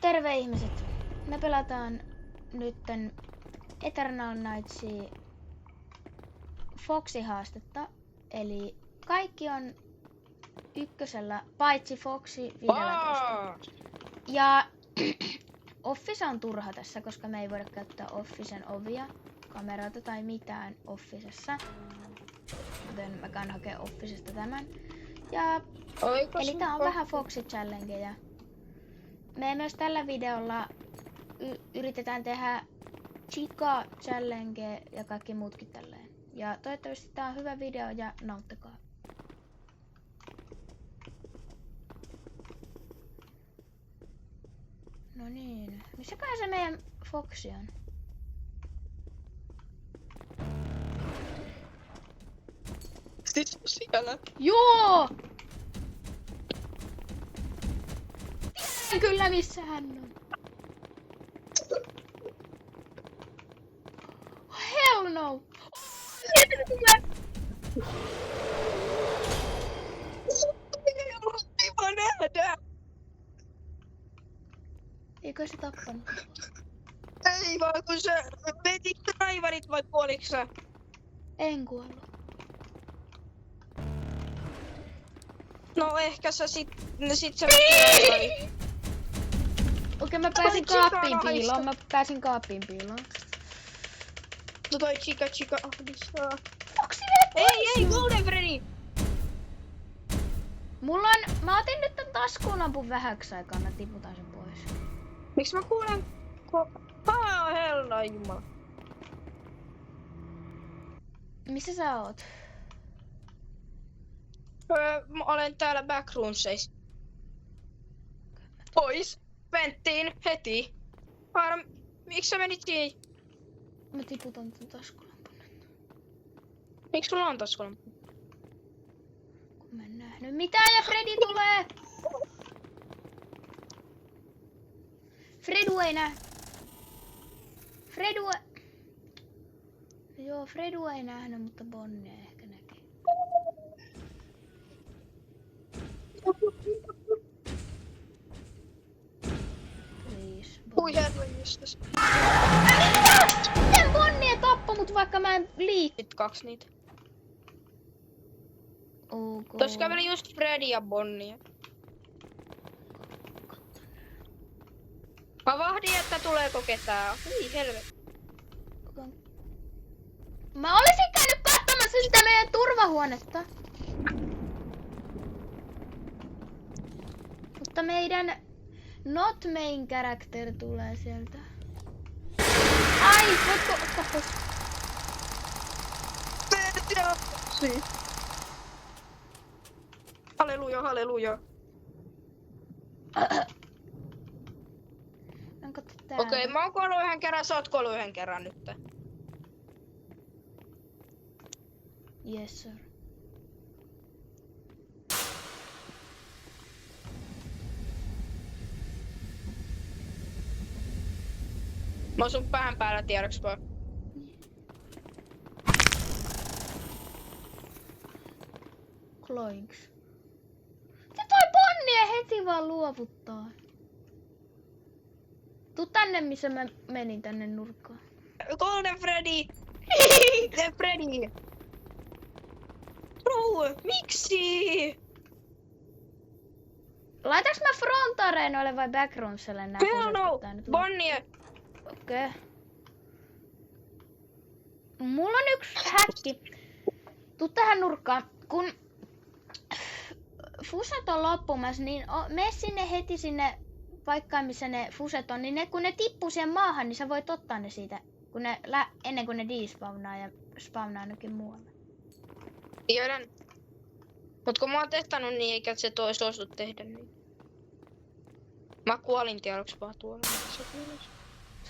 Terve ihmiset! Me pelataan nytten Eternal Knightsia Foxy-haastetta. Eli kaikki on ykkösellä, paitsi Foxy 15. Ja Office on turha tässä, koska me ei voida käyttää Officen ovia, kameroita tai mitään Officessa. Joten mä käyn hakea Officesta tämän. Ja eli tää on vähän Foxy challengeja. Me myös tällä videolla yritetään tehdä Chica challenge ja kaikki muutkin tälleen. Ja toivottavasti tää on hyvä video ja nauttikaa. No niin, missäköhän se meidän Foxy on? Siis siellä. Joo! Tiedän kyllä missä hän on. Hell no! Ei nähdä! Eikö se tappanut? Ei vaan kun sä vetit raivarit vai kuoliks sä? En kuollut. No ehkä sä sit sä vetit raivarit. Okei, mä pääsin kaappiin piiloon. Mä pääsin kaappiin piiloon. No toi Chica ahdistaa. Foxy Ei, Golden Freddy! Mä otin nyt tän taskuunampun vähäksi aikaa, mä tiputan sen pois. Miks mä kuulen hella jumala. Missä sä oot? Mä olen täällä backroomseissa. Pois! Venttiin heti! Vaara, miksi sä menit siihen? Mä tiputan tän taskulampun. Miksi sulla on taskulampu? Kun mä en nähnyt mitään ja Freddy tulee! Fredu ei näe. Joo, Fredu ei nähnyt, mutta Bonnie ehkä näki. Please, Ui herranjestas. miten Bonnie tappoi mut vaikka mä en Sit kaksi niitä. Ok. Tuossa käveli just Freddy ja Bonnie. Mä vahdin, että tuleeko ketään. Ui helvetti. Mä olisin käynyt katsomassa sitä meidän turvahuonetta. Mutta meidän not main character tulee sieltä. Ai, voitko ottaa pois? Halleluja. Onko täällä? Okei, mä oon kuollut yhden kerran, sä oot kuollut yhden kerran nyt. Yes, sir. Mä oon sun päähän päällä tiedoks vaan. Kloinks. Se toi Bonnie heti vaan luovuttaa. Tuu tänne, missä mä menin tänne nurkkaan. Golden Freddy! Freddy! Bro, miksi? Laitaks mä frontareenoille vai backroomselle nää Hell no! Bonnie! Okei. Mulla on yksi häkki. Tuu tähän nurkkaan. Kun fuset on loppumassa, niin mene sinne heti sinne paikkaan, missä ne fuset on. Niin kun ne tippuu siihen maahan, niin sä voit ottaa ne siitä ennen kuin ne despawnaa ja spawnaa ainakin muualle. Tiedän. Mut kun mä oon testannut niin, eikä se toi suostu tehdä niin. Mä kuolin tiedoks vaan tuolla.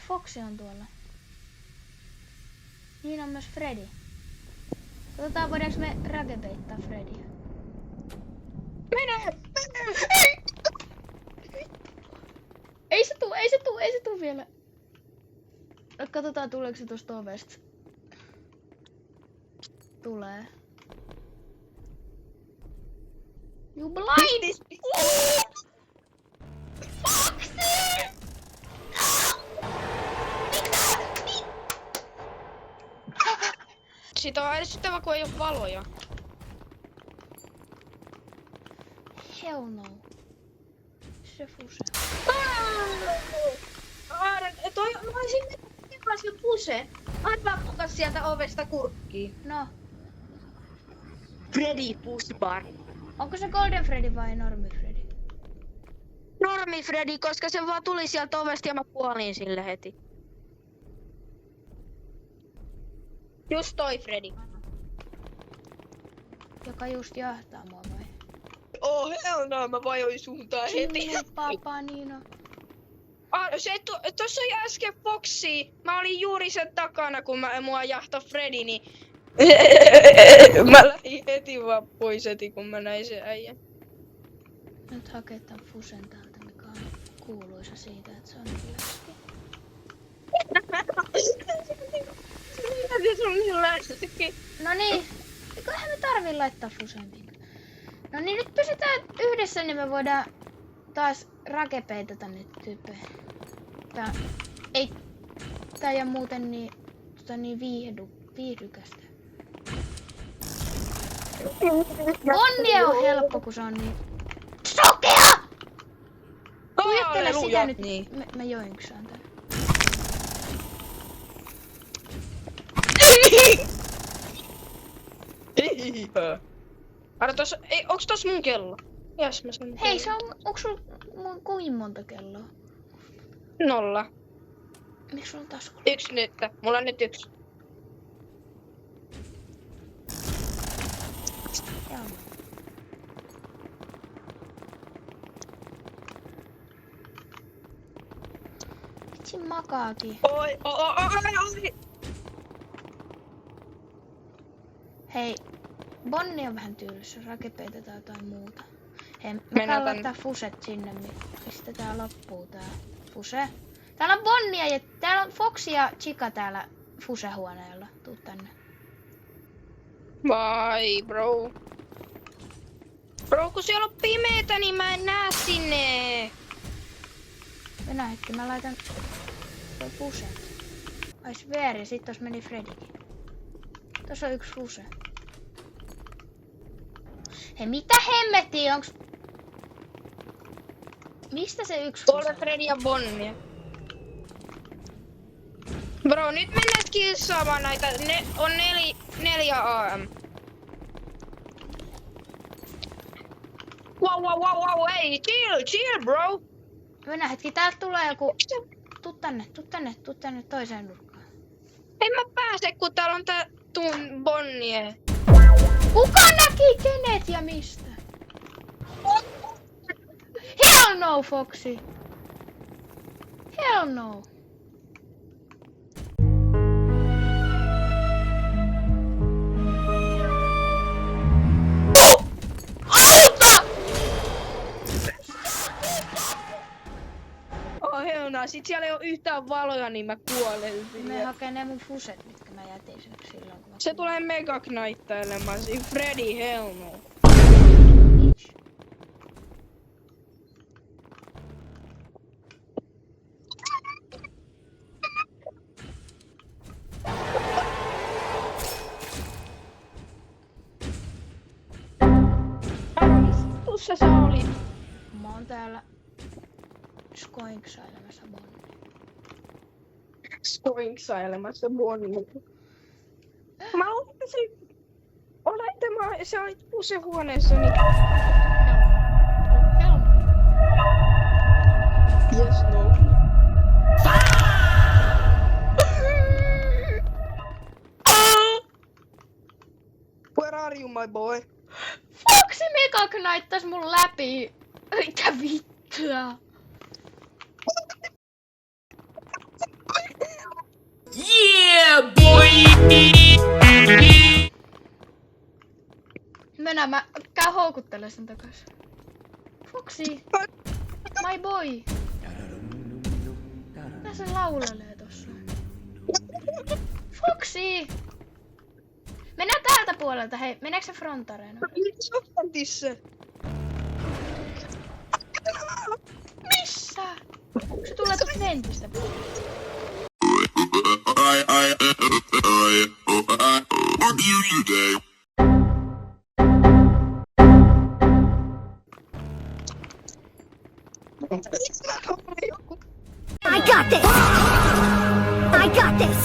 Foxy on tuolla. Niin on myös Freddy. Katsotaan, voidaanko me ragebeittaa Freddyä. Mene! Ei se tuu vielä. Katsotaan, tuleeko se tosta ovesta. tulee. You blind! Sitä on ärsyttävä, kun ei oo valoja. Hell no. Se fuse. Toi mä olisin se puse. Anna pukas sieltä ovesta kurkkiin. No, Freddy Pusbar. onko se Golden Freddy vai Normi Freddy? Normi Freddy, koska se vaan tuli sieltä ovesta ja mä kuolin sille heti. Just toi Freddy. Joka just jahtaa mua vai? Oh hell no, mä vajoin suuntaan heti. Jimmy Papanino. Tossa oli äsken Foxy. Mä olin juuri sen takana, kun mua jahtoi Freddy, niin... mä lähdin heti vaan pois heti, kun mä näin sen äijän. Nyt hakee tän fusen täältä, mikä on kuuluisa siitä, että se on niin läski. Se on niin läski. No niin, eiköhän me tarvii laittaa fusen minkä. No niin, nyt pysytään yhdessä, niin me voidaan taas rakepeitata niitä tyyppejä. Tää ei oo muuten niin, niin viihdykästä. Onnia on helppo, kun se on niin sokea! Tuijottele sitä nyt, niin. mä joinksaan tän. Arra tossa, ei, onks tossa mun kello? Jes, mä sanon. Hei, onks sul kuin monta kelloa? 0. Miks sulla on taskulla? 1 nyt. Mulla on nyt 1. Joo. Vitsi makaakin. Oi. Hei, Bonni on vähän tyylissä, rakepeitetaan jotain muuta. Hei, me Mennään laittaa fuset sinne, mistä tää loppuu tää fuse. Täällä on Bonnia ja täällä on Foxy ja Chica täällä fusehuoneella. Tuu tänne. Vai, bro. Bro, kun siellä on pimeetä, niin mä en näe sinne. Mennään hetki, mä laitan toi fuset. Ai swear, ja sit tos meni Freddykin. Tossa on yksi fuse. Hei, mitä hemmettiä, onks... Mistä se yksi Tuolla fuse? Freddy ja Bonnia. Bro, nyt mennään kissaamaan näitä. Ne on 4 AM. Wow, hey, chill, bro. Mennään hetki, täältä tulee joku... Tuu tänne toiseen nurkkaan. En mä pääse, kun täällä on tää tun Bonnie. Kuka näki kenet ja mistä? Hell no, Foxy! Hell no! Oh heuna, sit siellä ei oo yhtään valoja, niin mä kuolen Me sinne. hakee ne mun fuset, mitkä mä jätin sen silloin, kun mä Se tulee mega knaittailemaan, siinä Freddy hell no. Tuossa sä olit. Mä oon täällä skoinksailemassa Bonnia. Skoinksailemassa Bonnie. Mä olettaisin... sä olit pusehuoneessa, niin... Hell no. Yes, no. Where are you, my boy? Foxy mega knaittas mun läpi! Mitä vittua? Yeah, boy! Mennään, mä käyn houkuttelemaan sen takas. Foxy! My boy! Mitä se laulelee tossa? Foxy! Mennään täältä puolelta, hei. Meneekö se front arena? Missä? Missä? Se tulee tuolta ventistä. I got this! I got this!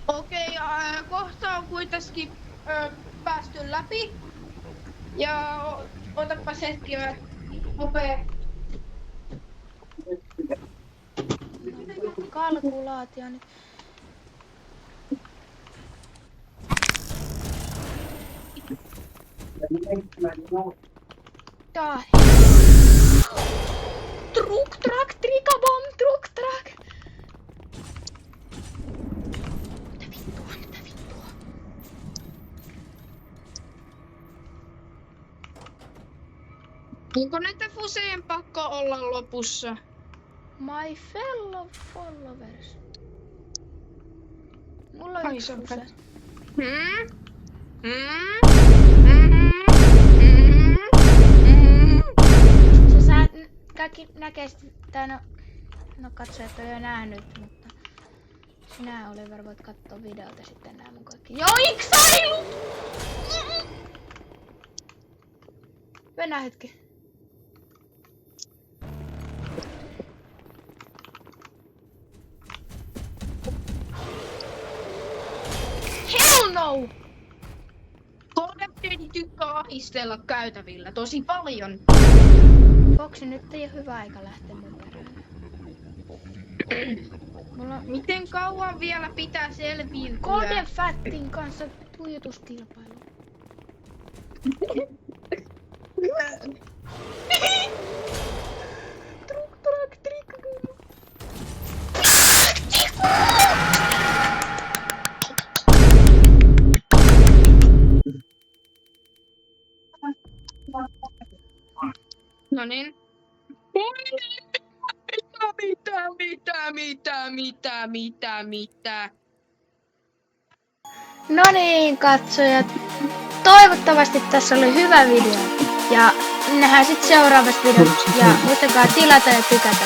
Okei, kohta on kuitenkin päästy läpi. Ja otapas hetki, mä nopee. Kalkulaatio nyt. Tää. Truck track, trikabom, truck track. Mitä vittua? Onko näitä fuseen pakko olla lopussa? My fellow followers. Mulla on Ai, yksi se on fuse. Se saa kaikki näkee sitä, tai no katsojat on jo nähnyt, mutta sinä Oliver voit katsoa videolta sitten nää mun kaikki joiksailut! Mennään hetki. Hell no! Kodepteni tykkää ahistella käytävillä tosi paljon. Foxy, nyt ei ole hyvä aika lähteä mun perään. Mulla on Miten kauan vielä pitää selviytyä? Golden Fattin kanssa tuijotuskilpailu. Truck track trikabom. No niin. Mitä? No niin, katsojat. Toivottavasti tässä oli hyvä video. Ja nähdään sitten seuraavassa videossa. Ja muistakaa tilata ja tykätä.